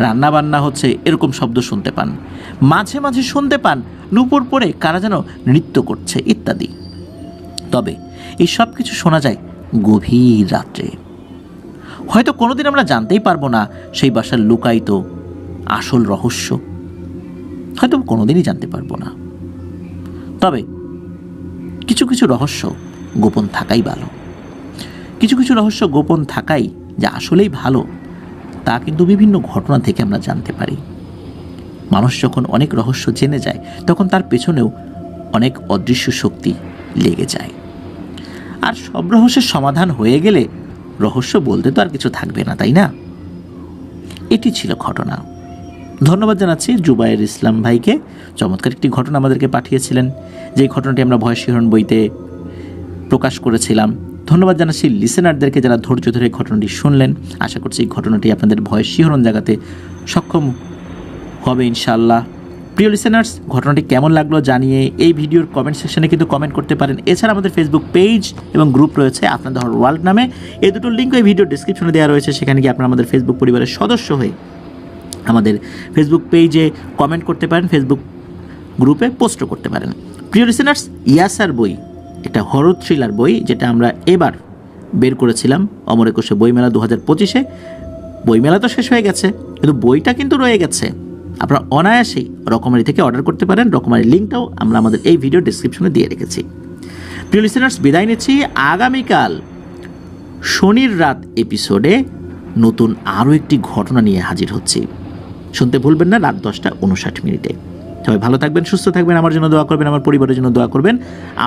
রান্না বান্না হচ্ছে, এরকম শব্দ শুনতে পান। মাঝে মাঝে শুনতে পান নূপুর পরে কারা যেন নৃত্য করছে ইত্যাদি। তবে এই সব কিছু শোনা যায় গভীর রাত্রে। হয়তো কোনোদিন আমরা জানতেই পারবো না সেই বাসার লুকায়িত আসল রহস্য, হয়তো কোনোদিনই জানতে পারবো না। তবে কিছু কিছু রহস্য গোপন থাকাই ভালো। কিছু কিছু রহস্য গোপন থাকাই যে আসলেই ভালো তা কিন্তু বিভিন্ন ঘটনা থেকে আমরা জানতে পারি। মানুষ যখন অনেক রহস্য জেনে যায় তখন তার পেছনেও অনেক অদৃশ্য শক্তি লেগে যায়। আর সব রহস্যের সমাধান হয়ে গেলে রহস্য বলতে তো আর কিছু থাকবে না, তাই না? এটি ছিল ঘটনা। ধন্যবাদ জানাচ্ছি জুবায়ের ইসলাম ভাইকে, চমৎকার একটি ঘটনা আমাদেরকে পাঠিয়েছিলেন, যে ঘটনাটি আমরা ভয় শিহরণ বইতে প্রকাশ করেছিলাম। ধন্যবাদ জানাচ্ছি লিসেনারদেরকে যারা ধৈর্য ধরে ঘটনাটি শুনলেন। আশা করছি এই ঘটনাটি আপনাদের ভয় শিহরণ জাগাতে সক্ষম হবে ইনশাআল্লাহ। প্রিয় লিসেনার্স, ঘটনাটি কেমন লাগলো জানিয়ে এই ভিডিওর কমেন্ট সেকশনে কিন্তু কমেন্ট করতে পারেন। এছাড়া আমাদের ফেসবুক পেজ এবং গ্রুপ রয়েছে আপনাদের হর ওয়ার্ল্ড নামে। এই দুটো লিঙ্ক এই ভিডিও ডিসক্রিপশনে দেওয়া রয়েছে, সেখানে গিয়ে আপনারা আমাদের ফেসবুক পরিবারের সদস্য হয়ে আমাদের ফেসবুক পেজে কমেন্ট করতে পারেন, ফেসবুক গ্রুপে পোস্টও করতে পারেন। প্রিয় লিসেনার্স, ইয়াসার বই একটা হরর থ্রিলার বই, যেটা আমরা এবার বের করেছিলাম অমর একুশে বইমেলা 2025-এ। বইমেলা তো শেষ হয়ে গেছে, কিন্তু বইটা কিন্তু রয়ে গেছে। আপনারা অনায়াসেই রকমারি থেকে অর্ডার করতে পারেন। রকমারির লিঙ্কটাও আমরা আমাদের এই ভিডিও ডিসক্রিপশনে দিয়ে রেখেছি। প্রিয় লিসেনার্স, বিদায় নিচ্ছি। আগামীকাল শনির রাত এপিসোডে নতুন আরও একটি ঘটনা নিয়ে হাজির হচ্ছি। শুনতে ভুলবেন না, রাত 10:59। সবাই ভালো থাকবেন, সুস্থ থাকবেন, আমার জন্য দোয়া করবেন, আমার পরিবারের জন্য দোয়া করবেন,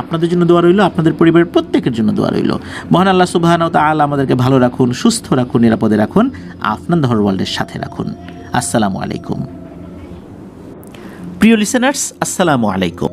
আপনাদের জন্য দোয়া রইল, আপনাদের পরিবারের প্রত্যেকের জন্য দোয়া রইল। মহান আল্লাহ সুবহানাহু ওয়া তাআলা আমাদেরকে ভালো রাখুন, সুস্থ রাখুন, নিরাপদে রাখুন, আপনাদের ওয়ার্ল্ডের সাথে রাখুন। আসসালামু আলাইকুম। প্রিয় লিসেনার্স, আসসালামু আলাইকুম।